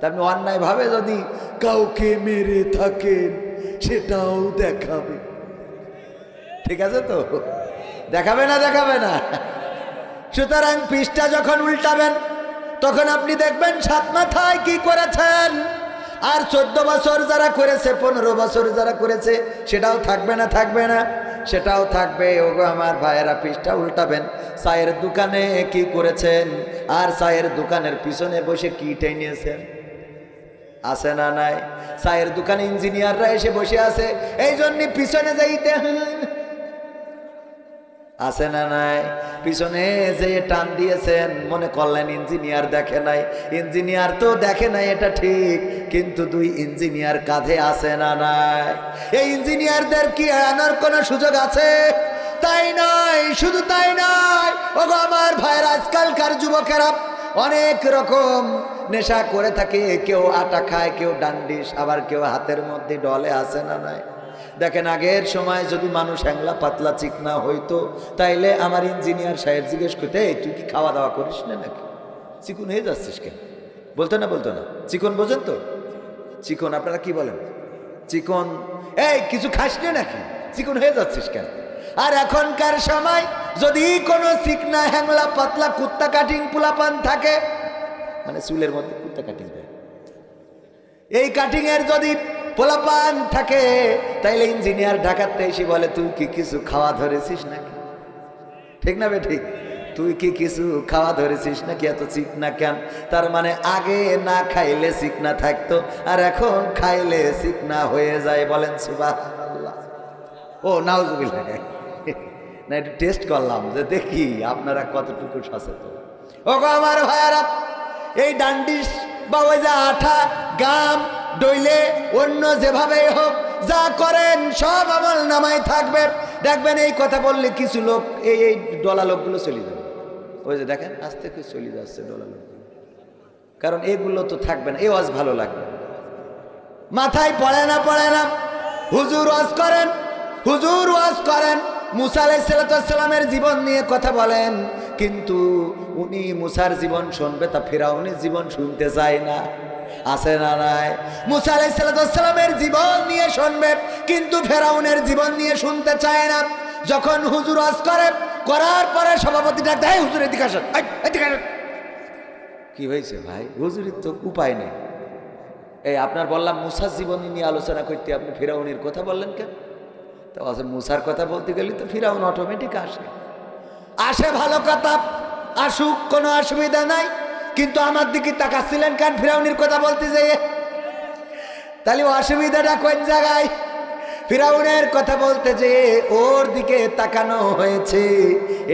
আপনি অন্যায়ভাবে যদি কাউকে মেরে থাকেন সেটাও দেখাবে। ঠিক আছে তো? দেখাবে না? দেখাবে না? সুতরাং পৃষ্ঠা যখন উল্টাবেন তখন আপনি দেখবেন সাত মাথায় কি করেছেন। আর 14 বছর যারা করেছে, 15 বছর যারা করেছে সেটাও থাকবে না? থাকবে না? সেটাও থাকবে। ওগো আমার ভাইয়েরা, পৃষ্ঠা উল্টাবেন, চায়ের দোকানে কি করেছেন আর চায়ের দোকানের পিছনে বসে কি টেনিয়েছেন, আছে না নাই? চায়ের দোকানে ইঞ্জিনিয়াররা এসে বসে আছে, এই জন্য পিছনে যাইতে আছে না নাই? পিছনে যে টান দিয়েছেন, মনে করলেন ইঞ্জিনিয়ার দেখে নাই। ইঞ্জিনিয়ার তো দেখে নাই, এটা ঠিক, কিন্তু 2 ইঞ্জিনিয়ার কাঁধে আছে না নাই? এই ইঞ্জিনিয়ারদের কি আনার কোনো সুযোগ আছে? তাই নয়, শুধু তাই নয়, ওগো আমার ভাইয়ের, আজকালকার যুবকেরা অনেক রকম নেশা করে থাকে। কেউ আটা খায়, কেউ ডান্ডিস, আবার কেউ হাতের মধ্যে ডলে, আছে না নাই? দেখেন, আগের সময় যদি মানুষ হ্যাংলা পাতলা চিকনা হইতো, তাইলে আমার ইঞ্জিনিয়ার সাহেব জিজ্ঞেস করতে, তুই কি খাওয়া দাওয়া করিস না নাকি, চিকন হয়ে যাচ্ছিস কেন? বলতো না? বলতো না? চিকন বোঝেন তো? চিকন আপনারা কি বলেন? চিকন, এই কিছু খাস না নাকি, চিকন হয়ে যাচ্ছিস কেন? আর এখনকার সময় যদি কোনো চিকনা হ্যাংলা পাতলা কুত্তা কাটিং পোলাপান থাকে, মানে চুলের মধ্যে কুত্তা কাটিং দেয়, এই কাটিং এর যদি পোলাপান থাকে, তাইলে ইঞ্জিনিয়ার ঢাকাতে এসে বলে, তুই কি কিছু খাওয়া ধরেছিস নাকি? ঠিক না বে ঠিক? তুই কি কিছু খাওয়া ধরেছিস নাকি, এত চিকনা কেন? তার মানে আগে না খাইলে চিকনা থাকতো, আর এখন খাইলে চিকনা হয়ে যায়। বলেন সুবহানাল্লাহ। ও নাউজুবিল্লাহ। না, একটু টেস্ট করলাম যে দেখি আপনারা কতটুকু সচেতন। ও গো আমার ভাইয়ারা, এই ডান্ডিস বা ওই যে আঠা গাম ডইলে অন্য যেভাবেই হোক যা করেন সব আমল নামায় থাকবে। দেখবেন এই কথা বললে কিছু লোক, এই ডলা লোকগুলো চলে যাবে। ওই যে দেখেন আস্তে করে চলে যাচ্ছে ডলা লোকগুলো, কারণ এগুলো তো থাকবে না। এই ওয়াজ ভালো লাগবে, মাথায় পড়ে না, পড়ে না। হুজুর ওয়াজ করেন, হুজুর ওয়াজ করেন, মুসা আলাইহিস সালামের জীবন নিয়ে কথা বলেন, কিন্তু উনি মুসার জীবন শুনবে, তা ফিরাউনের জীবন শুনতে চায় না, আছে না নাই? মুসা আলাইহিস সালামের জীবন নিয়ে শুনবে, কিন্তু ফেরাউনের জীবন নিয়ে শুনতে চায় না। যখন হুজুর ওয়াজ করে, করার পরে সভাপতি ডাক দেয়, হুজুর এদিকে আসেন, এদিকে আসেন। কি হয়েছে ভাই? হুজুরের তো উপায় নেই। এই আপনার বললাম মুসার জীবনী নিয়ে আলোচনা করতে, আপনি ফিরাউনের কথা বললেন কেন? তো মুসার কথা বলতে গেলে তো ফিরাউন অটোমেটিক আসে। আসে, ভালো কথা, আসুক, কোনো অসুবিধা নাই, কিন্তু আমার দিকে তাকাচ্ছিলেন কেন ফিরাউনের কথা বলতে যেয়ে? তাহলে অসুবিধাটা কোন জায়গায়? ফিরাউনের কথা বলতে যেয়ে ওর দিকে তাকানো হয়েছে,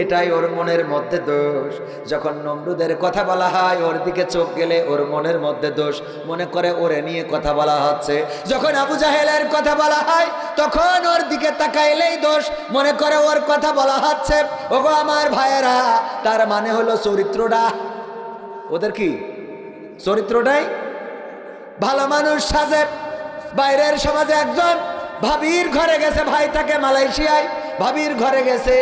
এটাই ওর মনের মধ্যে দোষ। যখন নমরুদের কথা বলা হয়, ওর দিকে চোখ গেলে ওর মনের মধ্যে দোষ, মনে করে ওরে নিয়ে কথা বলা হচ্ছে। যখন আবু জাহেলের কথা বলা হয়, তখন ওর দিকে তাকাইলেই দোষ, মনে করে ওর কথা বলা হচ্ছে। ওগো আমার ভাইয়েরা, তার মানে হলো চরিত্রটা ওদের কি? চরিত্রটাই ভালো মানুষ সাজে। বাইরের সমাজে একজন ভাবির ঘরে গেছে, ভাই থাকে মালয়েশিয়ায়, ভাবির ঘরে গেছে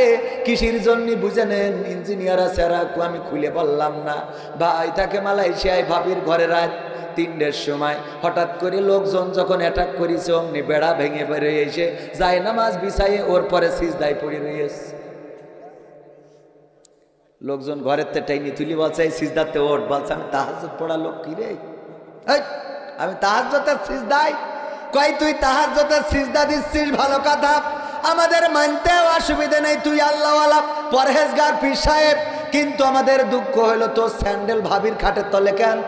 কিসের জন্য বুঝে নেন? ইঞ্জিনিয়ার আছে, আমি খুলে বললাম না। ভাই থাকে মালয়েশিয়ায়, ভাবির ঘরে রাত 3টের সময় হঠাৎ করে লোকজন যখন অ্যাটাক করেছে, অমনি বেড়া ভেঙে বেড়ে এসে যায় নামাজ বিছাইয়ে ওর পরে সিজদায় পড়ে রয়েছে। লোকজন ঘরের তে টাইনি তুলি বলছে, এই সিজদাতে ওঠ। বলছে, আমি তাহাজ্জুদ পড়া লোক, কি রে? আমি তাহাজ্জুদের সিজদায়? কই তুই তাহাজ্জুদের সিজদা দিচ্ছিস, ভালো কথা, আমাদের মানতেও অসুবিধা নেই, তুই আল্লাহওয়ালা পরহেজগার পীর সাহেব, কিন্তু আমাদের দুঃখ হলো তোর স্যান্ডেল ভাবির খাটের তলে কেন?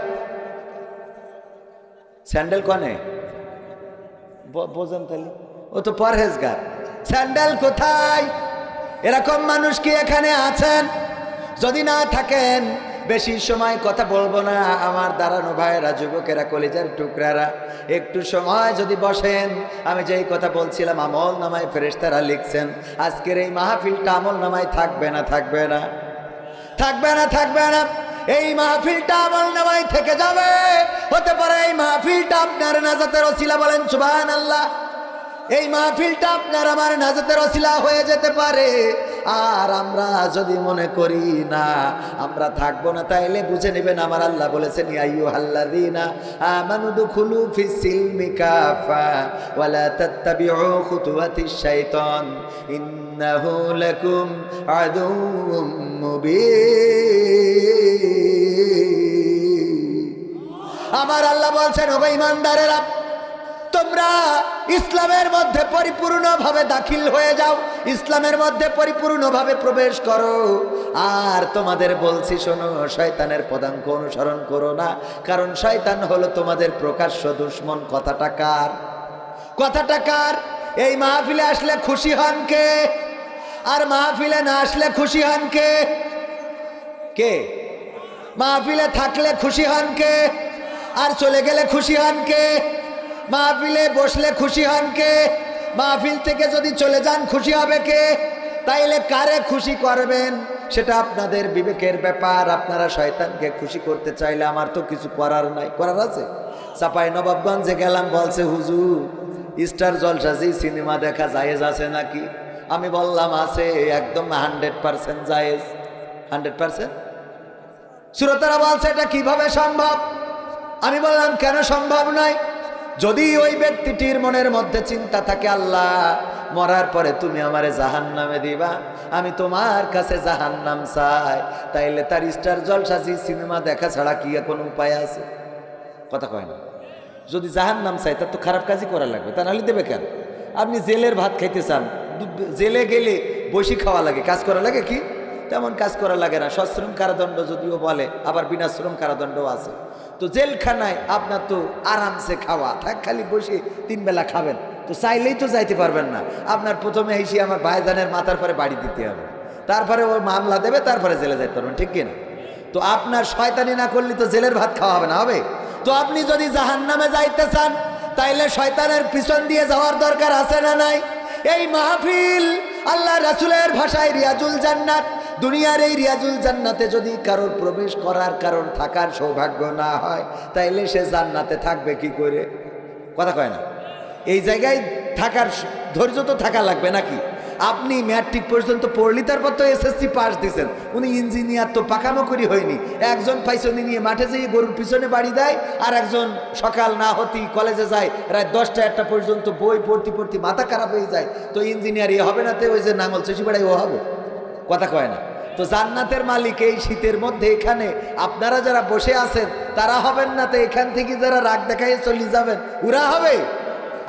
স্যান্ডেল কনে বোঝেন তাহলে? ও তো পরহেজগার, স্যান্ডেল কোথায়? এরকম মানুষ কি এখানে আছেন? যদি না থাকেন, বেশি সময় কথা বলবো না। আমার দাঁড়ানো ভাইয়েরা, যুবকেরা, কলিজার টুকরারা, একটু সময় যদি বসেন, আমি যেই কথা বলছিলাম আমল নামায় ফেরেশতারা লিখছেন, আজকের এই মাহফিলটা আমল নামায় থাকবে না? থাকবে না? থাকবে না? থাকবে না? এই মাহফিলটা আমল নামায় থেকে যাবে। হতে পারে এই মাহফিলটা আপনার নাজাতের ওসিলা। বলেন সুবহানাল্লাহ। এই মাহফিলটা আপনার আমার নাজাতের ওসিলা হয়ে যেতে পারে। আর আমরা যদি মনে করি না আমরা থাকবো না, তাইলে বুঝে নেবেন আমার আল্লাহ বলেছেন ইয়া আইয়ুহাল্লাযীনা আমানু দুখুলু ফিস সিলমি কাফা ওয়া লা তাত্তাবিউ খুতুওয়াতিশ শাইতান ইন্নাহু লাকুম আদুউম মুবিন। আমার আল্লাহ বলছেন ও ঈমানদারেরা, তোমরা ইসলামের মধ্যে পরিপূর্ণভাবে দাখিল হয়ে যাও, ইসলামের মধ্যে পরিপূর্ণভাবে প্রবেশ করো। আর তোমাদের বলছি শোনো, শয়তানের পদাঙ্ক অনুসরণ করো না, কারণ শয়তান হলো তোমাদের প্রকাশ্য দুশমন। কথাটা কার? কথাটা কার? এই মাহফিলে আসলে খুশি হন কে? আর মাহফিলে না আসলে খুশি হন কে? কে? মাহফিলে থাকলে খুশি হন কে? আর চলে গেলে খুশি হন কে? মাহফিলে বসলে খুশি হন কে? মাহফিল থেকে যদি চলে যান খুশি হবে কে? তাইলে কারে খুশি করবেন সেটা আপনাদের বিবেকের ব্যাপার। আপনারা শয়তানকে খুশি করতে চাইলে আমার তো কিছু করার নাই। করার আছে? চাঁপাইনবাবগঞ্জে গেলাম, বলছে হুজুর স্টার জলসাজি সিনেমা দেখা জায়েজ আছে নাকি? আমি বললাম আছে, একদম 100% জায়েজ। 100%? শ্রোতারা বলছে এটা কিভাবে সম্ভব? আমি বললাম কেন সম্ভব নয়? যদি ওই ব্যক্তিটির মনের মধ্যে চিন্তা থাকে আল্লাহ মরার পরে তুমি আমারে জাহান্নামে দিবা, আমি তোমার কাছে জাহান্নাম চাই, তাইলে তার স্টার জলসাজি সিনেমা দেখা ছাড়া কি কোনো উপায় আছে? কথা কয় না। যদি জাহান্নাম চাই তার তো খারাপ কাজই করা লাগবে, তা নাহলে দেবে কেন? আপনি জেলের ভাত খাইতে চান, জেলে গেলে বসি খাওয়া লাগে, কাজ করা লাগে কি? তেমন কাজ করা লাগে না। সশ্রম কারাদণ্ড যদিও বলে, আবার বিনাশ্রম কারাদণ্ডও আছে। তো জেলখানায় আপনার তো আরামসে খাওয়া থাক, খালি বসে 3 বেলা খাবেন, তো চাইলেই তো যাইতে পারবেন না। আপনার প্রথমে এসে আমার ভাইজানের মাথার পরে বাড়ি দিতে হবে, তারপরে ও মামলা দেবে, তারপরে জেলে যাইতে পারবেন, ঠিক কিনা? তো আপনার শয়তানি না করলে তো জেলের ভাত খাওয়া হবে না, হবে? তো আপনি যদি জাহান্নামে যাইতে চান তাইলে শয়তানের পিছন দিয়ে যাওয়ার দরকার আছে না নাই? এই মাহফিল আল্লাহ রাসূলের ভাষায় রিয়াজুল জান্নাত। দুনিয়ার এই রিয়াজুল জান্নাতে যদি কারোর প্রবেশ করার, কারোর থাকার সৌভাগ্য না হয়, তাইলে সে জান্নাতে থাকবে কি করে? কথা কয় না। এই জায়গায় থাকার ধৈর্য তো থাকা লাগবে নাকি? আপনি ম্যাট্রিক পর্যন্ত পড়লি, তারপর তো এসএসসি পাস দিয়েছেন। উনি ইঞ্জিনিয়ার তো পাকামো করি হয়নি। একজন পাইছনি নিয়ে মাঠে যেয়ে গরুর পিছনে বাড়ি দেয়, আর একজন সকাল না হতেই কলেজে যায়, রাত 10টা 1টা পর্যন্ত বই পড়তে পড়তে মাথা খারাপ হয়ে যায়। তো ইঞ্জিনিয়ার এ হবে না, তো ওই যে নাঙল চেষি বেড়াই ও হবে? কথা কয় না। তো জান্নাতের মালিক এই শীতের মধ্যে এখানে আপনারা যারা বসে আছেন তারা হবেন না, তো এখান থেকে যারা রাগ দেখাই চলে যাবেন ওরা হবে।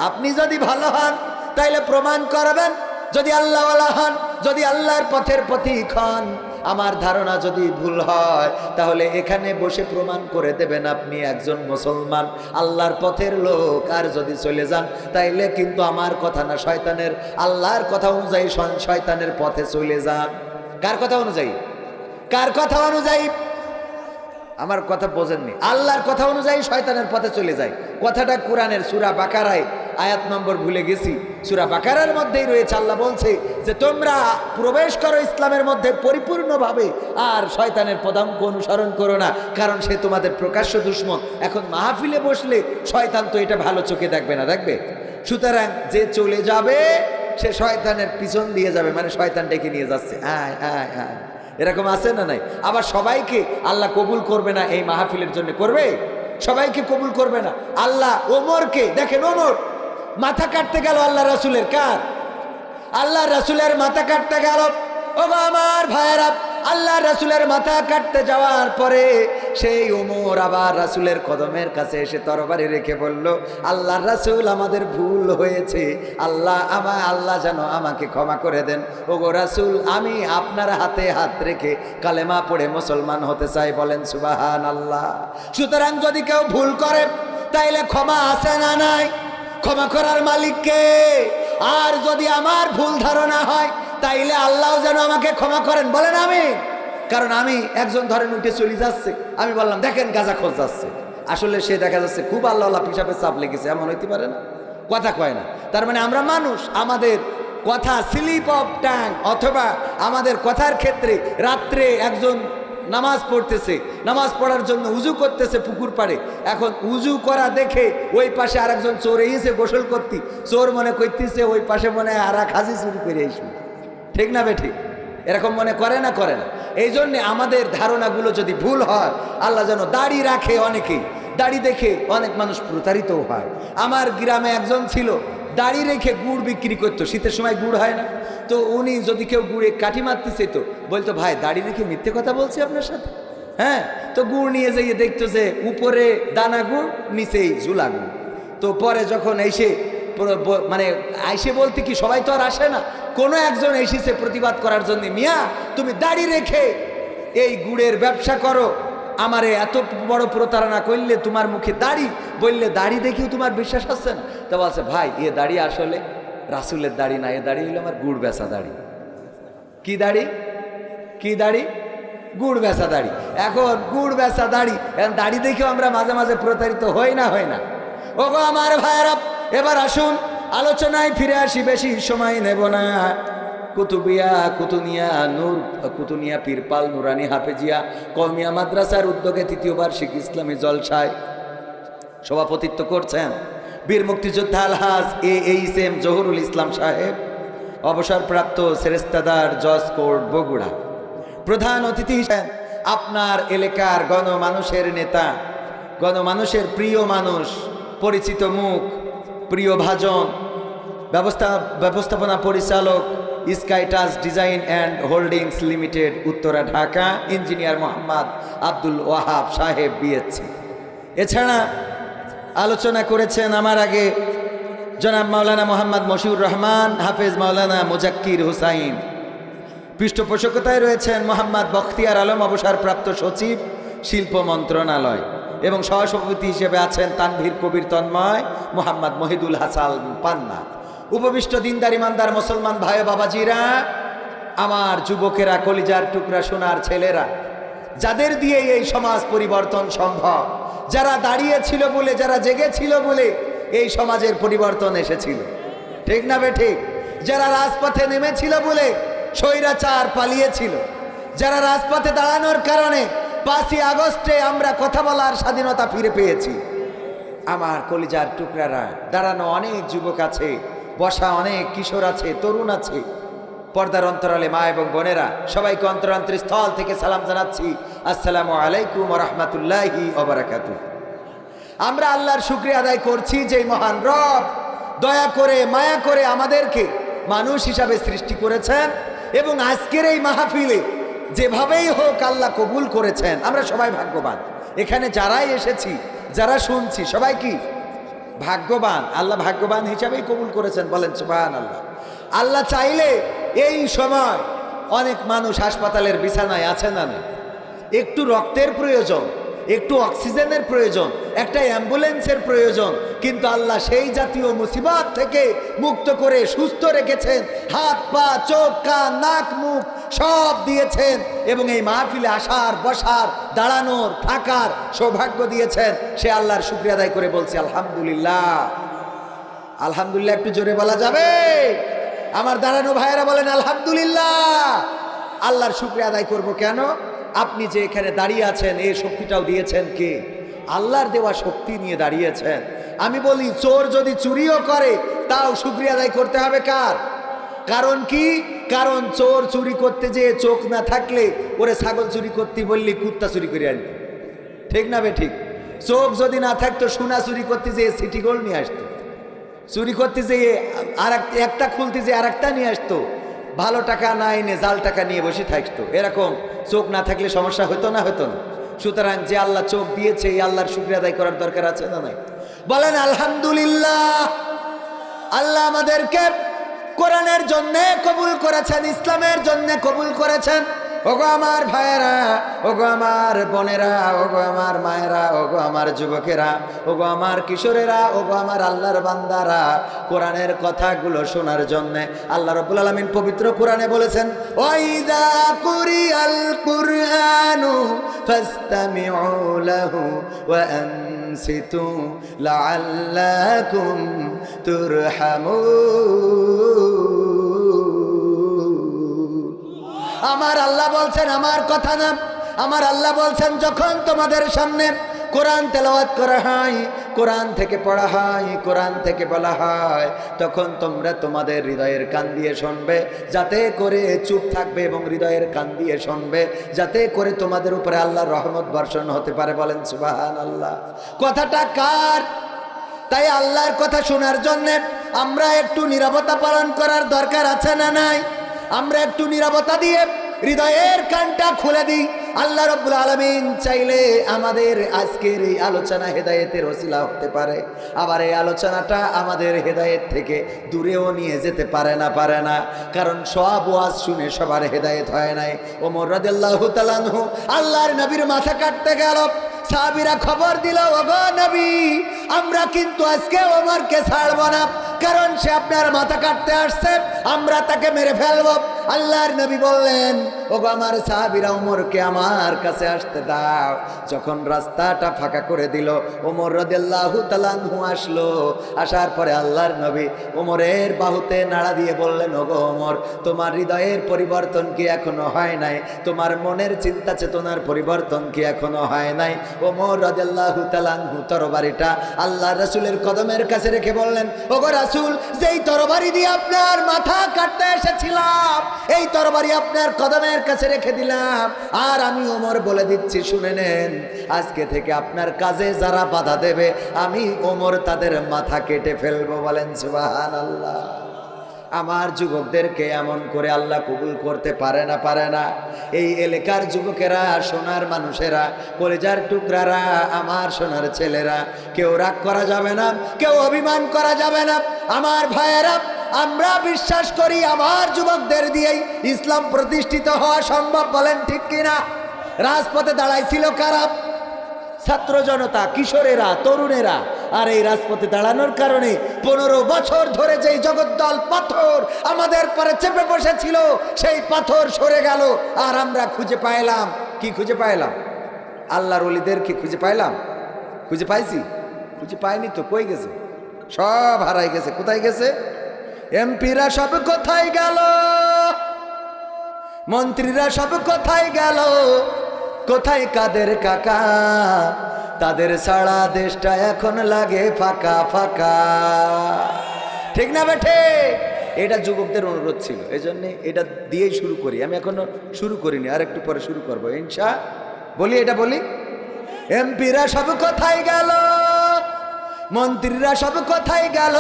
আপনি যদি ভালো হন তাইলে প্রমাণ করবেন, যদি আল্লাহওয়ালা হন, যদি আল্লাহর পথের পথিক হন। আমার ধারণা যদি ভুল হয় তাহলে এখানে বসে প্রমাণ করে দেবেন আপনি একজন মুসলমান, আল্লাহর পথের লোক। আর যদি চলে যান তাইলে কিন্তু আমার কথা না, শয়তানের, আল্লাহর কথা অনুযায়ী শয়তানের পথে চলে যান। কার কথা অনুযায়ী? কার কথা অনুযায়ী? আমার কথা বোঝেননি। আল্লাহর কথা অনুযায়ী শয়তানের পথে চলে যায়। কথাটা কোরআনের সূরা বাকারায় আয়াত নম্বর ভুলে গেছি, সূরা বাকারার মধ্যেই রয়েছে। আল্লাহ বলছে যে তোমরা প্রবেশ করো ইসলামের মধ্যে পরিপূর্ণভাবে, আর শয়তানের পদাঙ্ক অনুসরণ করো না, কারণ সে তোমাদের প্রকাশ্য দুশমন। এখন মাহফিলে বসলে শয়তান তো এটা ভালো চোখে দেখবে না, দেখবে? সুতরাং যে চলে যাবে সে শয়তানের পিছন দিয়ে যাবে, মানে শয়তান ডেকে নিয়ে যাচ্ছে, আয় আয় আয়। এরকম আছে না নাই? আবার সবাইকে আল্লাহ কবুল করবে না এই মাহফিলের জন্য, করবে? সবাইকে কবুল করবে না। আল্লাহ ওমরকে দেখেন, ওমর মাথা কাটতে গেল আল্লাহ রাসূলের, কার? আল্লাহ রাসূলের মাথা কাটতে গেল। ও আমার ভাইয়েরা, আল্লাহ রাসূলের মাথা কাটতে যাওয়ার পরে সেই ওমর আবার রাসূলের কদমের কাছে এসে তরবারি রেখে বলল, আল্লাহ রাসূল আমাদের ভুল হয়েছে, আল্লাহ যেন আমাকে ক্ষমা করে দেন। ওগো রাসূল, আমি আপনার হাতে হাত রেখে কালেমা পড়ে মুসলমান হতে চাই, বলেন সুবহানাল্লাহ। সুতরাং যদি কেউ ভুল করে তাইলে ক্ষমা আছে না নাই? ক্ষমা করার মালিক কে? আর যদি আমার ভুল ধারণা হয় তাইলে আল্লাহ যেন আমাকে ক্ষমা করেন, বলেন আমি। কারণ আমি একজন ধরেন উঠে চলে যাচ্ছে, আমি বললাম দেখেন গাঁজা খোঁজ যাচ্ছে, আসলে সে দেখা যাচ্ছে খুব আল্লাহ পিসাবে চাপ লেগেছে, এমন হইতে পারে না? কথা কয় না। তার মানে আমরা মানুষ, আমাদের কথা স্লিপ অফ টাং, অথবা আমাদের কথার ক্ষেত্রে রাত্রে একজন নামাজ পড়তেছে, নামাজ পড়ার জন্য উজু করতেছে পুকুর পাড়ে। এখন উজু করা দেখে ওই পাশে আরেকজন চোর এসে গোসল করতে, চোর মনে করতেছে ওই পাশে মনে হয় আর এক হাজি চুরি করে আসবে। ঠিক না বে ঠিক? এরকম মনে করে না? করে না? এই জন্যে আমাদের ধারণাগুলো যদি ভুল হয়, আল্লাহ যেন দাড়ি রাখে অনেকেই, দাড়ি দেখে অনেক মানুষ প্রতারিতও হয়। আমার গ্রামে একজন ছিল, দাড়ি রেখে গুড় বিক্রি করতো, শীতের সময় গুড় হয় না, তো উনি যদি কেউ গুড়ে কাঠি মারতেছে তো বলতো, ভাই দাড়ি রেখে মিথ্যে কথা বলছি আপনার সাথে। হ্যাঁ, তো গুড় নিয়ে যাইয়ে দেখতো যে উপরে দানা গুড়, নিচেই ঝুলা গুড়। তো পরে যখন এসে মানে আইসে বলতে কি সবাই তো আর আসে না, কোনো একজন এসেছে প্রতিবাদ করার জন্য, মিয়া তুমি দাড়ি রেখে এই গুড়ের ব্যবসা করো, আমারে এত বড় প্রতারণা করলে, তোমার মুখে দাড়ি বললে দাড়ি দেখেও তোমার বিশ্বাস হচ্ছে না। তো বলছে, ভাই এ দাড়ি আসলে রাসূলের দাড়ি না, এ দাড়ি হলো আমার গুড় বেচা দাড়ি। কি দাড়ি? কি দাড়ি? গুড় বেচা দাড়ি। এখন গুড় বেচা দাড়ি, এখন দাড়ি দেখেও আমরা মাঝে মাঝে প্রতারিত হই না? হয় না? ওগো আমার ভাইয়েরা, এবার আসুন আলোচনায় ফিরে আসি, বেশি সময় নেব না। কুতুবিয়া কুতুনিয়া নূর কুতুনিয়া পীরপাল নুরানি হাফেজিয়া কওমিয়া মাদ্রাসার উদ্যোগে তৃতীয় বার্ষিক ইসলামী জলসায় সভাপতিত্ব করছেন বীর মুক্তিযোদ্ধা আলহাজ AHM জহুরুল ইসলাম সাহেব, অবসরপ্রাপ্ত সেরেস্তাদার জজ কোর্ট বগুড়া। প্রধান অতিথি হিসেবে আপনার এলাকার গণমানুষের নেতা, গণমানুষের প্রিয় মানুষ, পরিচিত মুখ, প্রিয় ভাজন, ব্যবস্থাপনা পরিচালক স্কাইটাস design and holdings limited, Uttara, Dhaka, engineer Mohammad Abdul Wahab সাহেব BSc। এছাড়া আলোচনা করেছেন আমার আগে জনাব মাওলানা মোহাম্মদ মশিউর রহমান, হাফেজ মাওলানা মুজাক্কির হুসাইন। পৃষ্ঠপোষকতায় রয়েছেন মোহাম্মদ বখতিয়ার আলম, অবসরপ্রাপ্ত সচিব, শিল্প মন্ত্রণালয়, এবং সহসভাপতি হিসেবে আছেন তানভীর কবির তন্ময়, মোহাম্মদ মহিদুল হাসান পান্না। উপবিষ্ট দিনদার ইমানদার মুসলমান ভাই বাবাজিরা, আমার যুবকেরা, কলিজার টুকরা সোনার ছেলেরা, যাদের দিয়ে এই সমাজ পরিবর্তন সম্ভব, যারা দাঁড়িয়েছিল বলে, যারা জেগেছিল বলে এই সমাজের পরিবর্তন এসেছিল। ঠিক না বে ঠিক? যারা রাজপথে নেমেছিল বলে স্বৈরাচার পালিয়েছিল, যারা রাজপথে দাঁড়ানোর কারণে 5ই আগস্টে আমরা কথা বলার স্বাধীনতা ফিরে পেয়েছি। আমার কলিজার টুকরারা, দাঁড়ানো অনেক যুবক আছে, বসা অনেক কিশোর আছে, তরুণ আছে, পর্দার অন্তরালে মা এবং বোনেরা, সবাইকে অন্তরান্তরস্থল থেকে সালাম জানাচ্ছি, আসসালামু আলাইকুম ওয়া রাহমাতুল্লাহি ওয়া বারাকাতুহু। আমরা আল্লাহর শুকরিয়া আদায় করছি যে মহান রব দয়া করে মায়া করে আমাদেরকে মানুষ হিসাবে সৃষ্টি করেছেন, এবং আজকের এই মাহফিলে যেভাবেই হোক আল্লাহ কবুল করেছেন। আমরা সবাই ভাগ্যবান, এখানে যারাই এসেছি, যারা শুনছি, সবাই কি ভাগ্যবান? আল্লাহ ভাগ্যবান হিসাবেই কবুল করেছেন, বলেন সুবহানাল্লাহ। আল্লাহ চাইলে এই সময় অনেক মানুষ হাসপাতালের বিছানায় আছে না, একটু রক্তের প্রয়োজন, একটু অক্সিজেনের প্রয়োজন, একটা অ্যাম্বুলেন্সের প্রয়োজন, কিন্তু আল্লাহ সেই জাতীয় মুসিবত থেকে মুক্ত করে সুস্থ রেখেছেন, হাত পা চোখ কান নাক মুখ সব দিয়েছেন, এবং এই মাহফিলে আসার বসার দাঁড়ানোর থাকার সৌভাগ্য দিয়েছেন। সে আল্লাহর শুকরিয়া আদায় করে বলছি আলহামদুলিল্লাহ। আলহামদুলিল্লাহ একটু জোরে বলা যাবে? আমার দাঁড়ানো ভাইয়েরা বলেন আলহামদুলিল্লাহ। আল্লাহর শুকরিয়া আদায় করব কেন? আপনি যে এখানে দাঁড়িয়ে আছেন, এই শক্তিটাও দিয়েছেন কে? আল্লাহর দেওয়া শক্তি নিয়ে দাঁড়িয়েছেন। আমি বলি, চোর যদি চুরিও করে তাও শুকরিয়া আদায় করতে হবে কার? কারণ কি? কারণ চোর চুরি করতে যেয়ে চোখ না থাকলে ওরে ছাগল চুরি করতে বললি কুত্তা চুরি করে আনতো। ঠিক না বে ঠিক? চোখ যদি না থাকতো সোনা চুরি করতে যেয়ে সিটি গোল্ড নিয়ে আসতো, চুরি করতে যেয়ে একটা খুলতে যেয়ে আরেকটা নিয়ে আসতো, ভালো টাকা না এনে জাল টাকা নিয়ে বসে থাকতো। এরকম চোখ না থাকলে সমস্যা হতো না? হতো না। সুতরাং যে আল্লাহ চোখ দিয়েছে, এই আল্লাহর শুকরিয়া আদায় করার দরকার আছে না নাই? বলেন আলহামদুলিল্লাহ। আল্লাহ আমাদেরকে কোরআনের জন্য কবুল করেছেন, ইসলামের জন্য কবুল করেছেন। ওগো আমার ভাইয়েরা, ওগো আমার বোনেরা, ওগো আমার মায়েরা, ওগো আমার যুবকেরা, ওগো আমার কিশোরেরা, ওগো আমার আল্লাহর বান্দারা, কোরআনের কথাগুলো শোনার জন্য আল্লাহ রাব্বুল আলামিন পবিত্র কোরআনে বলেছেন, ওয়াইদা কুরিয়াল কুরআনু ফাসতামিউ লাহু ওয়া আনসিতু লাআল্লাকুম তুরহামুন। আমার আল্লাহ বলছেন, আমার কথা না, আমার আল্লাহ বলছেন, যখন তোমাদের সামনে কোরআন তেলাওয়াত করা হয়, কোরআন থেকে পড়া হয়, কোরআন থেকে বলা হয়, তখন তোমরা তোমাদের হৃদয়ের কান দিয়ে শুনবে, যাতে করে চুপ থাকবে এবং হৃদয়ের কান দিয়ে শুনবে, যাতে করে তোমাদের উপরে আল্লাহর রহমত বর্ষণ হতে পারে। বলেন সুবহানাল্লাহ। কথাটা কার? তাই আল্লাহর কথা শোনার জন্য আমরা একটু নীরবতা পালন করার দরকার আছে না নাই? আমরা একটু নীরবতা দিয়ে হৃদয়ের কানটা খুলে দিই। আল্লাহ রাব্বুল আলামিন চাইলে আমাদের আজকের এই আলোচনা হেদায়েতের ওসিলা হতে পারে, আবার এই আলোচনাটা আমাদের হেদায়েত থেকে দূরেও নিয়ে যেতে পারে না, পারে না। কারণ সব ওয়াজ শুনে সবার হেদায়েত হয় নাই। ওমর রাদিয়াল্লাহু তাআলা আনহু আল্লাহর নবীর মাথা কাটতে গেল, সাহাবীরা খবর দিল, ওগো নবী, আমরা কিন্তু আজকে ওমরকে ছাড়ব না, কারণ সে আপনার মাথা কাটতে আসছে, আমরা তাকে মেরে ফেলব। আল্লাহর নবী বললেন, ওগো আমার সাহাবীরা, ওমরকে আমার কাছে আসতে দাও। যখন রাস্তাটা ফাঁকা করে দিল, ওমর রাদিয়াল্লাহু তাআলা আনহু আসলো। আসার পরে আল্লাহর নবী ওমরের বাহুতে নাড়া দিয়ে বললেন, ওগো ওমর, তোমার হৃদয়ের পরিবর্তন কি এখনো হয় নাই? তোমার মনের চিন্তা চেতনার পরিবর্তন কি এখনো হয় নাই? ওমর রাদিয়াল্লাহু তাআলা আনহু তরবারিটা আল্লাহর রাসূলের কদমের কাছে রেখে বললেন, ওগো রাসূল, যেই তরবারি দিয়ে আপনার মাথা কাটতে এসেছিলাম, এই তরবারি আপনার কদমের কাছে রেখে দিলাম। আর আমি ওমর বলে দিচ্ছি, শুনে নেন, আজকে থেকে আপনার কাজে যারা বাধা দেবে, আমি ওমর তাদের মাথা কেটে ফেলবো। বলেন সুবহানাল্লাহ। আমার যুবকদেরকে এমন করে আল্লাহ কবুল করতে পারে না, পারে না? এই এলাকার যুবকেরা, সোনার মানুষেরা, কলেজার টুকরারা, আমার সোনার ছেলেরা, কেউ রাগ করা যাবে না, কেউ অভিমান করা যাবে না। আমার ভাইয়েরা, আমরা বিশ্বাস করি আমার যুবকদের দিয়েই ইসলাম প্রতিষ্ঠিত হওয়া সম্ভব। বলেন ঠিক কিনা? রাজপথে দাঁড়াইছিল কারা? ছাত্র জনতা, কিশোরেরা, তরুণেরা। আর এই রাজপথে দাঁড়ানোর কারণে 15 বছর ধরে যেই জগদ্দল পাথর আমাদের পরে চেপে বসেছিল, সেই পাথর সরে গেল। আর আমরা খুঁজে পাইলাম, কি খুঁজে পাইলাম? আল্লাহর ওলিদেরকে খুঁজে পাইলাম। খুঁজে পাইছি? খুঁজে পাইনি তো। কই গেছে? সব হারাই গেছে। কোথায় গেছে? এমপিরা সব কোথায় গেল? মন্ত্রীরা সব কোথায় গেল? কোথায় কাদের কাকা? তাদের ছাড়া দেশটা এখন লাগে ফাঁকা ফাঁকা। ঠিক না বেঠে? এটা যুবকদের অনুরোধ ছিল, এই জন্যে এটা দিয়েই শুরু করি। আমি এখনো শুরু করিনি, আর একটু পরে শুরু করবো ইনশা। বলি, এটা বলি, এমপিরা সব কোথায় গেল? মন্ত্রীরা সব কোথায় গেল?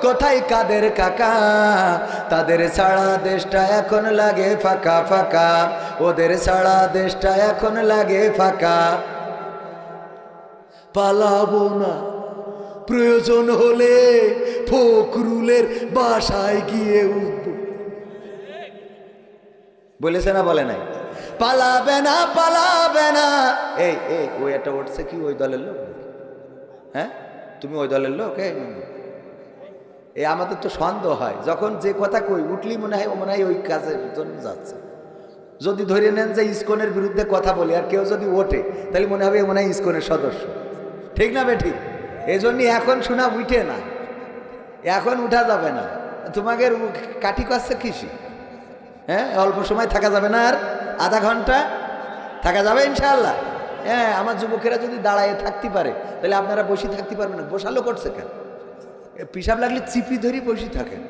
কোথায় কাদের কাকা? তাদের ছাড়া দেশটা এখন লাগে ফাঁকা ফাঁকা, ওদের ছাড়া দেশটা এখন লাগে ফাঁকা। পালাবো না, প্রয়োজন হলে ফখরুলের বাসায় গিয়ে উঠবো। বলেছে না বলে নাই? পালাবে না, পালাবে না। এই এই ওই একটা উঠছে কি ওই দলের লোক? হ্যাঁ, তুমি ওই দলের লোক? এই আমাদের তো সন্দেহ হয়, যখন যে কথা কই উঠলি মনে হয় ও মনে হয় ওই কাজের জন্য যাচ্ছে। যদি ধরে নেন যে ইসকনের বিরুদ্ধে কথা বলি, আর কেউ যদি ওঠে, তাহলে মনে হবে মনে হয় ইসকনের সদস্য। ঠিক না বেঠি? এই জন্য এখন শোনা উঠে না, এখন উঠা যাবে না। তোমাকে কাঠি কাছে কৃষি, হ্যাঁ, অল্প সময় থাকা যাবে না, আর আধা ঘন্টা থাকা যাবে ইনশাআল্লাহ। হ্যাঁ, আমার যুবকেরা যদি দাঁড়ায় থাকতে পারে, তাহলে আপনারা বসে থাকতে পারবেন না। বসালো করছে কেন? পিসাব লাগলে চিপি ধরি বসে থাকেন।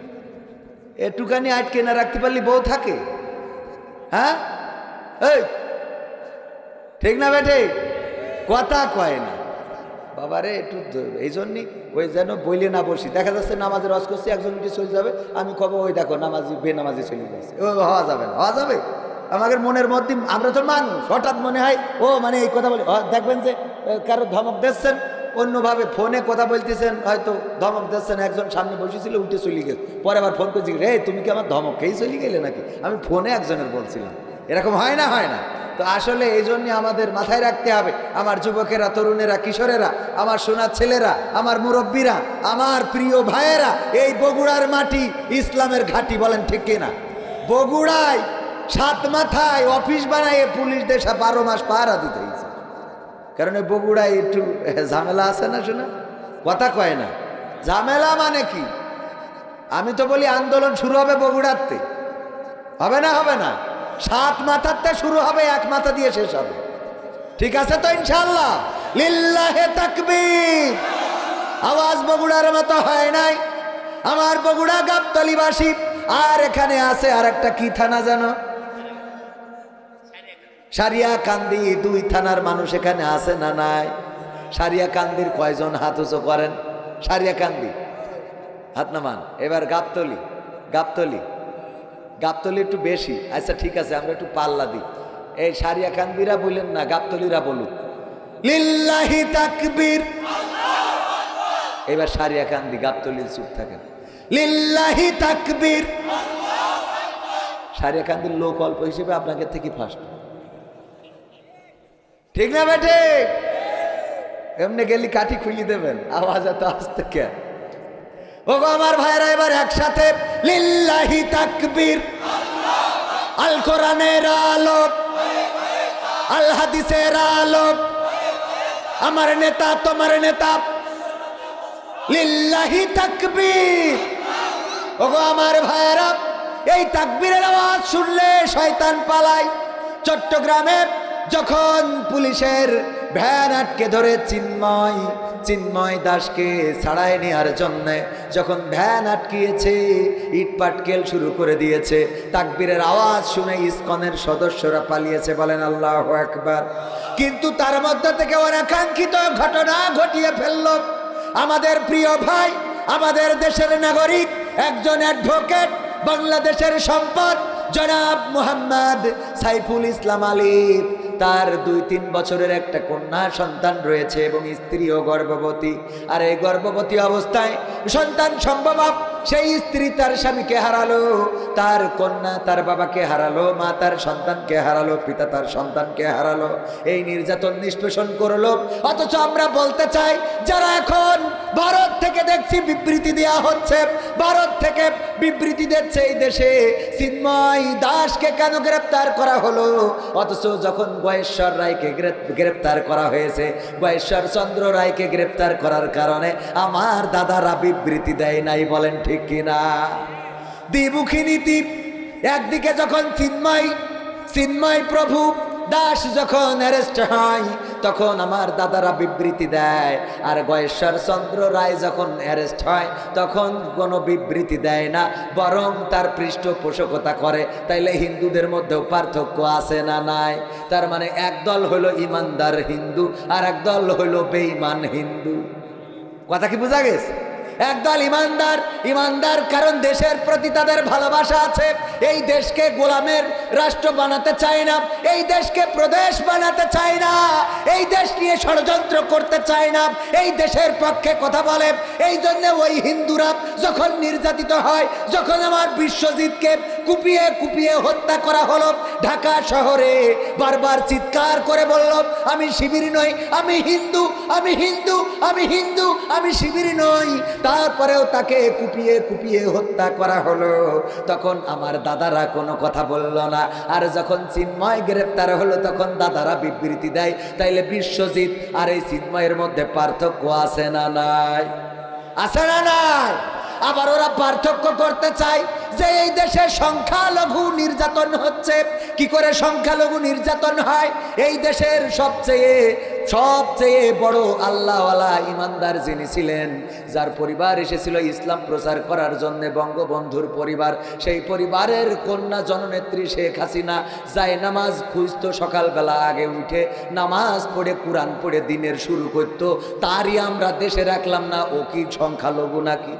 একটুখানি আটকে না রাখতে পারলে বউ থাকে? হ্যাঁ, এই ঠিক না বেটে? কথা কয় না বাবারে একটু। এই জন্যই ওই যেন বইলে না বসি। দেখা যাচ্ছে নামাজের রস করছি, একজন উঠে চলে যাবে, আমি খবর ওই দেখো নামাজি বেনামাজি চলে যাচ্ছে। ও হওয়া যাবে না, হওয়া যাবে? আমাদের মনের মধ্যে, আমরা তো মানুষ, হঠাৎ মনে হয় ও মানে এই কথা বলে। দেখবেন যে কারো ধমক দিচ্ছেন, অন্যভাবে ফোনে কথা বলতেছেন, হয়তো ধমক দিচ্ছেন, একজন সামনে বসেছিল উঠে চলে গেছে, পরে আবার ফোন করছি, রে তুমি কি আমার ধমক খেয়েই চলে গেলে নাকি? আমি ফোনে একজনের বলছিলাম। এরকম হয় না, হয় না? তো আসলে এই জন্যে আমাদের মাথায় রাখতে হবে, আমার যুবকেরা, তরুণেরা, কিশোরেরা, আমার সোনার ছেলেরা, আমার মুরব্বীরা, আমার প্রিয় ভাইয়েরা, এই বগুড়ার মাটি ইসলামের ঘাঁটি। বলেন ঠিক কিনা? বগুড়ায় 7 মাথায় অফিস বানায় পুলিশ দেশা 12 মাস পাহারা দিতে হয়েছে। কারণ এই বগুড়ায় একটু ঝামেলা আছে না, শোনা কথা কয় না। ঝামেলা মানে কি? আমি তো বলি আন্দোলন শুরু হবে বগুড়াতে। হবে না? হবে না? 7 মাথাতে শুরু হবে, 1 মাথা দিয়ে শেষ হবে। ঠিক আছে তো ইনশাআল্লাহ? লিল্লাহে তাকবীর। আওয়াজ বগুড়ার মতো হয় নাই, আমার বগুড়া গাবতলীবাসী। আর এখানে আছে আর একটা কি থানা জানো? সারিয়াকান্দি। 2 থানার মানুষ এখানে আছে না নাই? সারিয়াকান্দির কয়জন হাত উঁচু করেন? সারিয়াকান্দি হাত নামান। এবার গাবতলী, গাবতলী, গাবতলী একটু বেশি। আচ্ছা ঠিক আছে, আমরা একটু পাল্লা দিই। এই সারিয়াকান্দিরা বললেন না, গাবতলীরা বলুন লিল্লাহি তাকবীর। এবার সারিয়াকান্দি, গাবতলীর চুপ থাকেন। লিল্লাহি তাকবীর। সারিয়াকান্দির লোক অল্প হিসেবে আপনাকে থেকে ফার্স্ট, ঠিক না বেটে? এমনি গেলি কাঠি খুলি দেবেন, আওয়াজ এত আসতে কে? ওগো আমার ভাইরা, এবার একসাথে লিল্লাহি তাকবীর। আল কোরআনের আলো, আল হাদিসের আলো, আমার নেতা তোমার নেতা, লিল্লাহি তাকবীর। ওগো আমার ভাইরা, এই তাকবীরের আওয়াজ শুনলে শয়তান পালায়। চট্টগ্রামে যখন পুলিশের ভ্যান আটকে ধরে চিন্ময় দাসকে ছাড়াই নেওয়ার জন্য যখন ভ্যান আটকিয়েছে, ইট পাটকেল শুরু করে দিয়েছে, তাকবীরের আওয়াজ শুনে ইসকনের সদস্যরা পালিয়েছে। বলেন আল্লাহু আকবার। কিন্তু তার মধ্যে থেকে অনাকাঙ্ক্ষিত ঘটনা ঘটিয়ে ফেলল আমাদের প্রিয় ভাই, আমাদের দেশের নাগরিক, একজন অ্যাডভোকেট, বাংলাদেশের সম্পদ জনাব মুহাম্মদ সাইফুল ইসলাম আলিফ। তার 2-3 বছরের একটা কন্যা সন্তান রয়েছে এবং স্ত্রীও গর্ভবতী। আর এই গর্ভবতী অবস্থায় সন্তান সম্ভব, সেই স্ত্রী তার স্বামীকে হারালো, তার কন্যা তার বাবাকে হারালো, মা তার সন্তানকে হারালো, পিতা তার সন্তানকে হারালো। এই নির্যাতন নিষ্পেষণ করলো। অথচ আমরা বলতে চাই, যারা এখন ভারত থেকে দেখছি বিবৃতি দেওয়া হচ্ছে, ভারত থেকে বিবৃতি দিচ্ছে এই দেশে চিন্ময় দাসকে কেন গ্রেপ্তার করা হলো? অথচ যখন গয়েশ্বর রায়কে গ্রেপ্তার করা হয়েছে, গয়েশ্বর চন্দ্র রায়কে গ্রেপ্তার করার কারণে আমার দাদারা বিবৃতি দেয় নাই। বলেন ঠিক কিনা? দ্বিমুখী নীতি। একদিকে যখন চিন্ময় প্রভু দাস যখন অ্যারেস্ট হয়, তখন আমার দাদারা বিবৃতি দেয়, আর গয়েশ্বর চন্দ্র রায় যখন অ্যারেস্ট হয় তখন কোনো বিবৃতি দেয় না, বরং তার পৃষ্ঠপোষকতা করে। তাইলে হিন্দুদের মধ্যেও পার্থক্য আছে না নাই? তার মানে একদল হলো ইমানদার হিন্দু, আর একদল হলো বেঈমান হিন্দু। কথা কি বোঝা গেছে? একদল ইমানদার কারণ দেশের প্রতি তাদের ভালোবাসা আছে। এই দেশকে গোলামের রাষ্ট্র বানাতে চায় না, এই দেশকে প্রদেশ বানাতে চায় না, এই দেশ নিয়ে ষড়যন্ত্র করতে চায় না, এই দেশের পক্ষে কথা বলে। এই জন্য ওই হিন্দুরা যখন নির্যাতিত হয়, যখন আমার বিশ্বজিৎকে কুপিয়ে হত্যা করা হলো, ঢাকা শহরে বারবার চিৎকার করে বলল, আমি শিবির নই, আমি হিন্দু, আমি হিন্দু, আমি হিন্দু, আমি শিবির নই। তারপরেও তাকে কুপিয়ে হত্যা করা হলো। তখন আমার দাদারা কোনো কথা বলল না। আর যখন চিন্ময় গ্রেপ্তার হলো, তখন দাদারা বিবৃতি দেয়। তাইলে বিশ্বজিৎ আর এই চিন্ময়ের মধ্যে পার্থক্য আছে না নাই? আছে না নাই? আবার ওরা পার্থক্য করতে চায় যে এই দেশে সংখ্যালঘু নির্যাতন হচ্ছে। কি করে সংখ্যালঘু নির্যাতন হয়? এই দেশের সবচেয়ে বড় আল্লাহওয়ালা ইমানদার যিনি ছিলেন, যার পরিবার এসেছিল ইসলাম প্রচার করার জন্য, বঙ্গবন্ধুর পরিবার, সেই পরিবারের কন্যা জননেত্রী শেখ হাসিনা যায় নামাজ খুঁজতো, সকালবেলা আগে উঠে নামাজ পড়ে কোরআন পড়ে দিনের শুরু করত। তারই আমরা দেশে রাখলাম না। ও কি সংখ্যালঘু নাকি?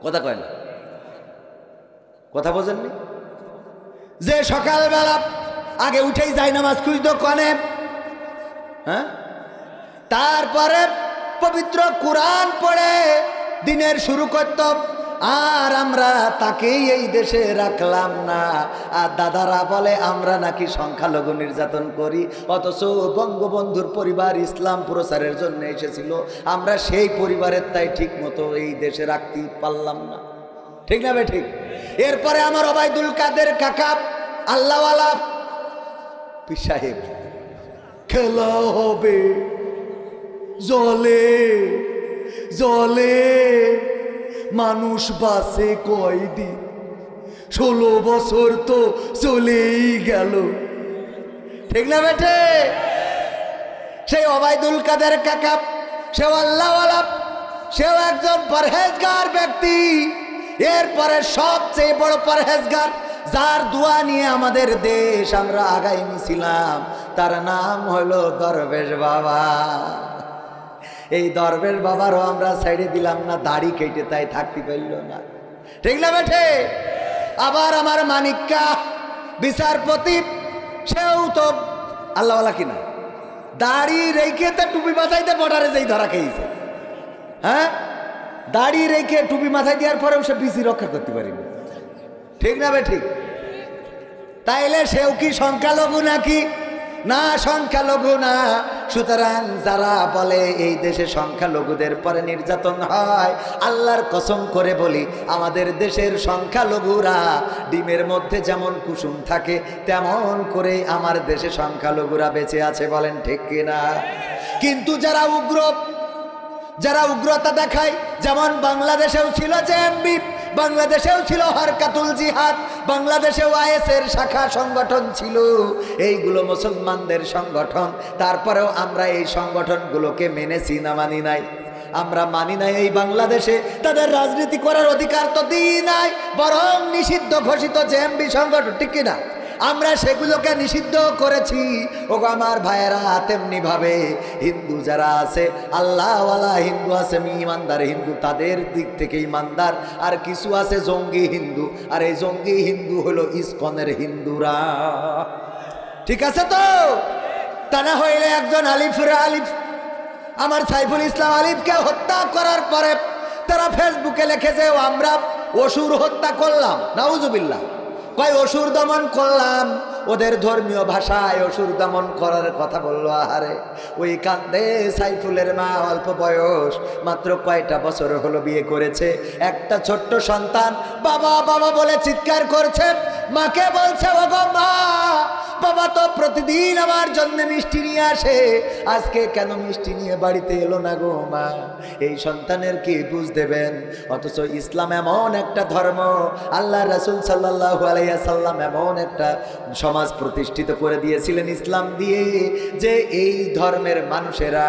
কথা কয় না, কথা বোঝেননি? যে সকালবেলা আগে উঠেই যায় নামাজ খুঁজতো কনে, হ্যাঁ, তারপরে পবিত্র কোরআন পড়ে দিনের শুরু করত, আর আমরা তাকেই এই দেশে রাখলাম না। আর দাদারা বলে আমরা নাকি সংখ্যালঘু নির্যাতন করি, অথচ বঙ্গবন্ধুর পরিবার ইসলাম প্রচারের জন্য এসেছিল, আমরা সেই পরিবারের তাই ঠিক মতো এই দেশে রাখতে পারলাম না। ঠিক না বে ঠিক? এরপরে আমার ওবায়দুল কাদের কাকা আল্লাহওয়ালা পীর সাহেব, খেলা হবে জলে জলে, মানুষ বাসে কয়দিন, 16 বছর তো চলেই গেল, ঠিক না বেটে? সেই ওবায়দুল কাদের কাকা, সেও আল্লাহওয়ালা, সেও একজন পরহেজগার ব্যক্তি। এরপরে সবচেয়ে বড় পরহেজগার, যার দোয়া নিয়ে আমাদের দেশ আমরা আগাই নিছিলাম, তার নাম হলো দরবেশ বাবা। এই দরবেশ বাবারও আমরা ছেড়ে দিলাম না, দাড়ি কেটে তাই থাকতে পারল না, ঠিক না বেঠে? আবার আমার মানিক্কা বিচারপতি, সেও তো আল্লাহওয়ালা কিনা, দাড়ি রেখে তো টুপি মাথাইতে বর্ডারে যেই ধরা খেয়েছে। হ্যাঁ, দাড়ি রেখে টুপি মাথায় দেওয়ার পরেও সে বিসি রক্ষা করতে পারেনি, ঠিক না বে ঠিক? তাইলে সেও কি সংখ্যালঘু নাকি? না, সংখ্যালঘু না। সুতরাং যারা বলে এই দেশে সংখ্যালঘুদের পরে নির্যাতন হয়, আল্লাহর কসম করে বলি, আমাদের দেশের সংখ্যালঘুরা ডিমের মধ্যে যেমন কুসুম থাকে, তেমন করে আমার দেশে সংখ্যালঘুরা বেঁচে আছে, বলেন ঠিক কিনা? কিন্তু যারা উগ্রতা দেখায়, যেমন বাংলাদেশেও ছিল জেএমবি, বাংলাদেশেও ছিল হরকাতুল জিহাদ, বাংলাদেশেও আইএসের শাখা সংগঠন ছিল, এইগুলো মুসলমানদের সংগঠন। তারপরেও আমরা এই সংগঠনগুলোকে মেনেছি না মানি নাই? আমরা মানি নাই। এই বাংলাদেশে তাদের রাজনীতি করার অধিকার তো দিই নাই, বরং নিষিদ্ধ ঘোষিত জেএমবি সংগঠন, ঠিক কিনা? আমরা সেগুলোকে নিষিদ্ধ করেছি। ও আমার ভাইয়েরা, তেমনি ভাবে হিন্দু যারা আছে, আল্লাহওয়ালা হিন্দু আছে, ইমানদার হিন্দু, তাদের দিক থেকে ইমানদার, আর কিছু আছে জঙ্গি হিন্দু, আর এই জঙ্গি হিন্দু হলো ইসকনের হিন্দুরা, ঠিক আছে তো? তা না হইলে একজন আলিফ, আমার সাইফুল ইসলাম আলিফকে হত্যা করার পরে তারা ফেসবুকে লিখেছে আমরা অসুর হত্যা করলাম, নাউজুবিল্লাহ। কয় অসুর দমন করলাম, ওদের ধর্মীয় ভাষায় অসুর দমন করার কথা বললো। আহারে, ওই কান্দে সাইফুলের মা, অল্প বয়স, মাত্র কয়টা বছর হলো বিয়ে করেছে, একটা ছোট্ট সন্তান, বাবা বাবা বলে চিৎকার করছে। মাকে বলছে, ওগো মা, বাবা তো প্রতিদিন আমার জন্য মিষ্টি নিয়ে আসে, আজকে কেন মিষ্টি নিয়ে বাড়িতে এলো না গো মা? এই সন্তানের কি বুঝ দেবেন? অথচ ইসলাম এমন একটা ধর্ম, আল্লাহ রাসূল সাল্লাল্লাহু আলাইহি ওয়াসাল্লাম এমন একটা সমাজ প্রতিষ্ঠিত করে দিয়েছিলেন ইসলাম দিয়ে, যে এই ধর্মের মানুষেরা,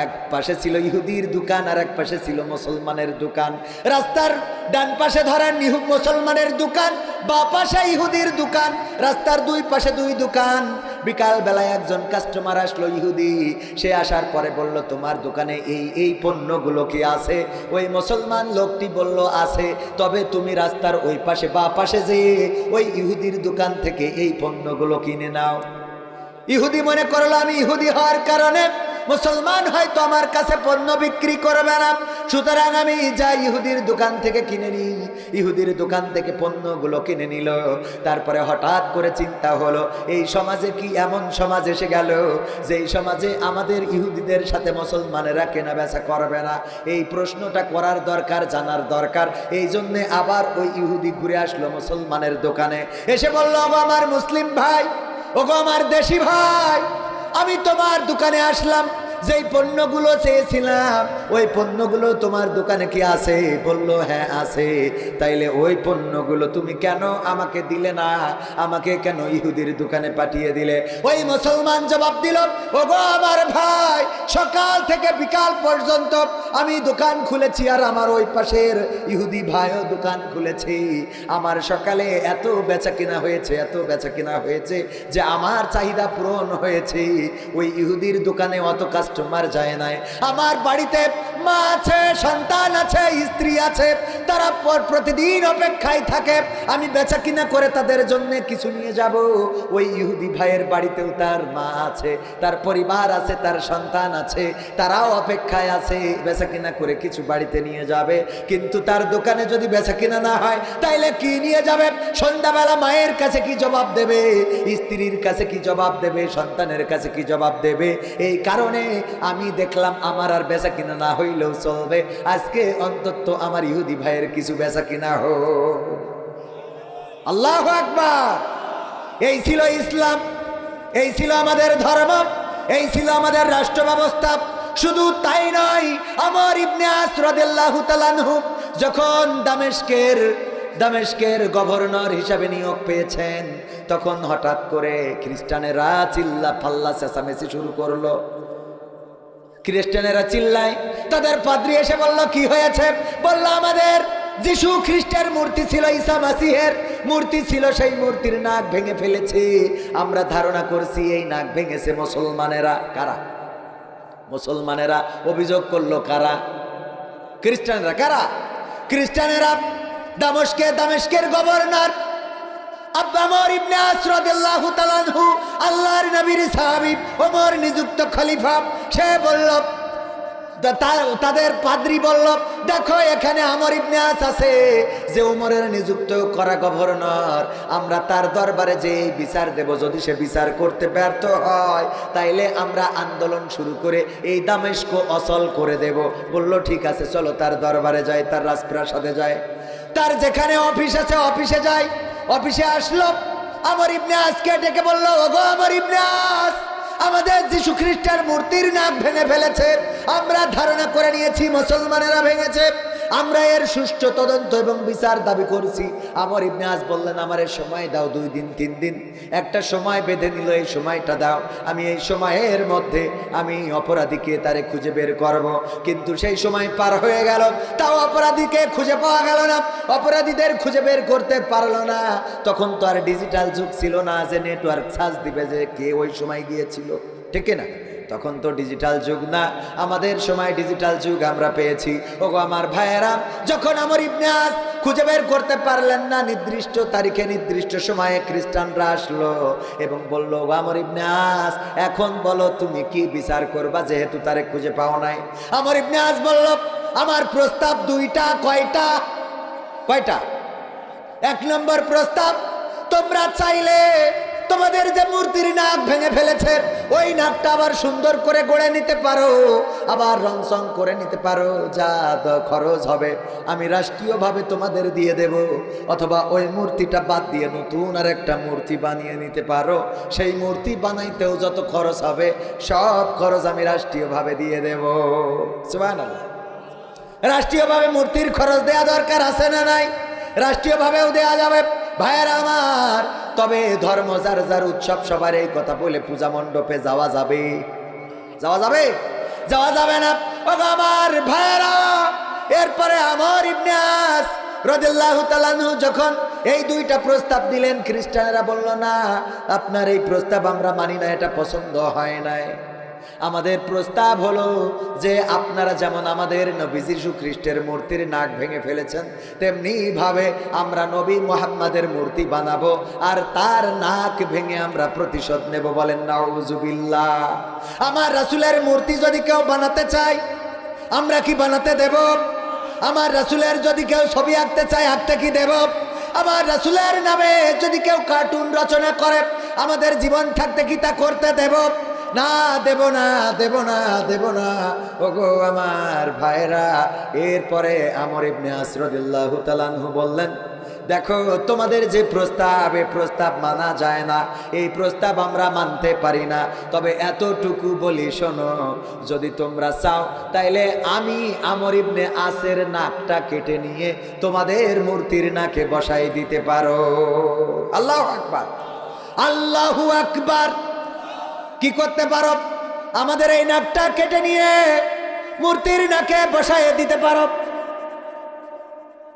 এক পাশে ছিল ইহুদির দোকান আর এক পাশে ছিল মুসলমানের দোকান। রাস্তার ডান পাশে ধরেন মুসলমানের দোকান, বা পাশে ইহুদির দোকান, রাস্তার দুই পাশে দুই দোকান। বিকাল বেলায় একজন কাস্টমার আসলো ইহুদি, সে আসার পরে বলল, তোমার দোকানে এই পণ্যগুলো কি আছে? ওই মুসলমান লোকটি বলল, আছে। তবে তুমি রাস্তার ওই পাশে বা পাশে যেয়ে ওই ইহুদির দোকান থেকে এই পণ্যগুলো কিনে নাও। ইহুদি মনে করলো আমি ইহুদি হওয়ার কারণে মুসলমান হয়তো আমার কাছে পণ্য বিক্রি করবে না, সুতরাং আমি যাই ইহুদির দোকান থেকে কিনে নিই। ইহুদির দোকান থেকে পণ্যগুলো কিনে নিল। তারপরে হঠাৎ করে চিন্তা হলো, এই সমাজে কি এমন সমাজ এসে গেল যে এই সমাজে আমাদের ইহুদিদের সাথে মুসলমানেরা কেনা বেচা করবে না? এই প্রশ্নটা করার দরকার, জানার দরকার। এই জন্যে আবার ওই ইহুদি ঘুরে আসলো মুসলমানের দোকানে, এসে বলল, ওগো আমার মুসলিম ভাই, ওগো আমার দেশি ভাই, আমি তোমার দোকানে আসলাম, যেই পণ্যগুলো চেয়েছিলাম ওই পণ্যগুলো তোমার দোকানে কি আছে? বলল, হ্যাঁ আছে। তাইলে ওই পণ্যগুলো তুমি কেন আমাকে দিলে না? আমাকে কেন ইহুদির দোকানে পাঠিয়ে দিলে? ওই মুসলমান জবাব দিল, ওগো আমার ভাই, সকাল থেকে বিকাল পর্যন্ত আমি দোকান খুলেছি, আর আমার ওই পাশের ইহুদি ভাইও দোকান খুলেছি। আমার সকালে এত বেচা কিনা হয়েছে, এত বেচা কিনা হয়েছে যে আমার চাহিদা পূরণ হয়েছে। ওই ইহুদির দোকানে অত কাস্টমার যায় নাই। আমার বাড়িতে মা আছে, সন্তান আছে, স্ত্রী আছে, তারা প্রতিদিন অপেক্ষায় থাকে আমি বেচা কিনা করে তাদের জন্য কিছু নিয়ে যাব। ওই ইহুদি ভাইয়ের বাড়িতেও তার মা আছে, তার পরিবার আছে, তার সন্তান আছে, তারাও অপেক্ষায় আছে বেচা কিনা করে কিছু বাড়িতে নিয়ে যাবে। কিন্তু তার দোকানে যদি বেচা কিনা না হয়, তাইলে কি নিয়ে যাবে? সন্ধ্যাবেলা মায়ের কাছে কি জবাব দেবে? স্ত্রীর কাছে কি জবাব দেবে? সন্তানের কাছে কি জবাব দেবে? এই কারণে আমি দেখলাম আমার আর বেচা কিনা না হইলেও চলবে, আজকে অন্তত আমার ইহুদি ভাইয়ের কিছু বেচা কিনা হোক। আল্লাহু আকবার। এই ছিল ইসলাম, এই ছিল আমাদের ধর্ম, এই ছিল আমাদের রাষ্ট্র ব্যবস্থা। শুধু তাই নয়, আমার ইবনে আস রাদিয়াল্লাহু তাআলা আনহু যখন দামেস্কের দামেস্কের গভর্নর হিসাবে নিয়োগ পেয়েছেন, তখন হঠাৎ করে খ্রিস্টানেরা চিল্লা ফাল্লা চেঁচামেচি শুরু করলো। খ্রিস্টানেরা চিল্লায়, তাদের পাদ্রী এসে বলল কি হয়েছে? বলল আমাদের যিশু খ্রিস্টের মূর্তি ছিল, ঈসা মাসিহের মূর্তি ছিল, সেই মূর্তির নাক ভেঙে ফেলেছে। আমরা ধারণা করছি এই নাক ভেঙেছে মুসলমানেরা। কারা? মুসলমানেরা। অভিযোগ করলো কারা? খ্রিস্টানেরা। কারা? খ্রিস্টানেরা। দামেস্কের গভর্নর ওমর ইবনে আস রাদিয়াল্লাহু তাআলা আনহু, আল্লাহর নবীর সাহাবী, ওমর নিযুক্ত খলিফা, সে বলল, তাদের পাদ্রী বলল, দেখো এখানে ওমর ইবনে আস আছে, যে ওমরের নিযুক্ত করা গভর্নর, আমরা তার দরবারে যে বিচার দেব, যদি সে বিচার করতে ব্যর্থ হয় তাইলে আমরা আন্দোলন শুরু করে এই দামেস্ক অচল করে দেব। বলল ঠিক আছে, চলো তার দরবারে যাই, তার রাজপ্রাসাদে যায়, তার যেখানে অফিস আছে অফিসে যায়। অফিসে আসলো, ওমর ইবনে আসকে ডেকে বলল, ওগো ওমর ইবনে আস, আমাদের যিশু খ্রিস্টের মূর্তির নাক ভেঙে ফেলেছে, আমরা ধারণা করে নিয়েছি মুসলমানেরা ভেঙেছে, আমরা এর সুষ্ঠু তদন্ত এবং বিচার দাবি করছি। ওমর ইবনে আস বললেন, আমার এর সময় দাও, 2 দিন 3 দিন, একটা সময় বেঁধে নিল, এই সময়টা দাও, আমি এই সময়ের মধ্যে আমি অপরাধীকে তারে খুঁজে বের করব। কিন্তু সেই সময় পার হয়ে গেল, তাও অপরাধীকে খুঁজে পাওয়া গেল না, অপরাধীদের খুঁজে বের করতে পারলো না। তখন তো আর ডিজিটাল যুগ ছিল না যে নেটওয়ার্ক সার্চ দিবে যে কে ওই সময় গিয়েছিল, ঠিক না? তখন তো ডিজিটাল যুগ না, আমাদের সময় ডিজিটাল যুগ আমরা পেয়েছি। ওগো আমার ভাইয়েরা, যখন ওমর ইবনে আস খুঁজে বের করতে পারলেন না, নির্দিষ্ট তারিখে নির্দিষ্ট সময়ে খ্রিস্টানরা আসলো এবং বলল, ওমর ইবনে আস, এখন বলো তুমি কি বিচার করবা, যেহেতু তারে খুঁজে পাও নাই। ওমর ইবনে আস বলল, আমার প্রস্তাব 2টা। কয়টা? 1 নম্বর প্রস্তাব, তোমরা চাইলে তোমাদের যে মূর্তির নাক ভেঙে ফেলেছে ওই নাকটা আবার সুন্দর করে গড়ে নিতে পারো, আবার রংসং করে নিতে পারো, যা খরচ হবে আমি রাষ্ট্রীয়ভাবে তোমাদের দিয়ে দেব। অথবা ওই মূর্তিটা বাদ দিয়ে নতুন আর একটা মূর্তি বানিয়ে নিতে পারো, সেই মূর্তি বানাইতেও যত খরচ হবে সব খরচ আমি রাষ্ট্রীয়ভাবে দিয়ে দেব। সুবহানাল্লাহ। রাষ্ট্রীয়ভাবে মূর্তির খরচ দেয়া দরকার আছে না নাই? রাষ্ট্রীয়ভাবেও দেয়া যাবে ভাইয়েরা আমার। তবে ধর্ম যার যার উৎসব, সবার এই কথা বলে পূজা মণ্ডপে যাওয়া যাবে? যাওয়া যাবে? যাওয়া যাবে না। আমার ভাইয়েরা, এরপরে ওমর ইবনে আস রাদিয়াল্লাহু তাআলা আনহু যখন এই 2টা প্রস্তাব দিলেন, খ্রিস্টানেরা বলল, না আপনার এই প্রস্তাব আমরা মানি না, এটা পছন্দ হয় নাই। আমাদের প্রস্তাব হলো যে আপনারা যেমন আমাদের নবী যিশু খ্রিস্টের মূর্তির নাক ভেঙে ফেলেছেন, তেমনি ভাবে আমরা নবী মুহাম্মাদের মূর্তি বানাবো আর তার নাক ভেঙে আমরা প্রতিশোধ নেব। বলেন নাউজুবিল্লাহ। আমার রাসূলের মূর্তি যদি কেউ বানাতে চায়, আমরা কি বানাতে দেব? আমার রাসূলের যদি কেউ ছবি আঁকতে চায়, আঁকতে কি দেব? আমার রাসূলের নামে যদি কেউ কার্টুন রচনা করে, আমাদের জীবন থাকতে কি তা করতে দেব? না, দেব না, দেব না, দেব না। ওগো আমার ভাইরা, এরপরে ওমর ইবনে আস রাদিয়াল্লাহু তাআলা আনহু বললেন, দেখো তোমাদের যে প্রস্তাব, এই প্রস্তাব মানা যায় না, এই প্রস্তাব আমরা মানতে পারি না। তবে এতটুকু বলি, শোনো, যদি তোমরা চাও তাইলে আমি ওমর ইবনে আসের নাকটা কেটে নিয়ে তোমাদের মূর্তির নাকে বসাই দিতে পারো। আল্লাহু আকবার, আল্লাহু আকবার। কি করতে পারো? আমাদের এই নাকটা কেটে নিয়ে মূর্তির নাকে বসাই দিতে পারো।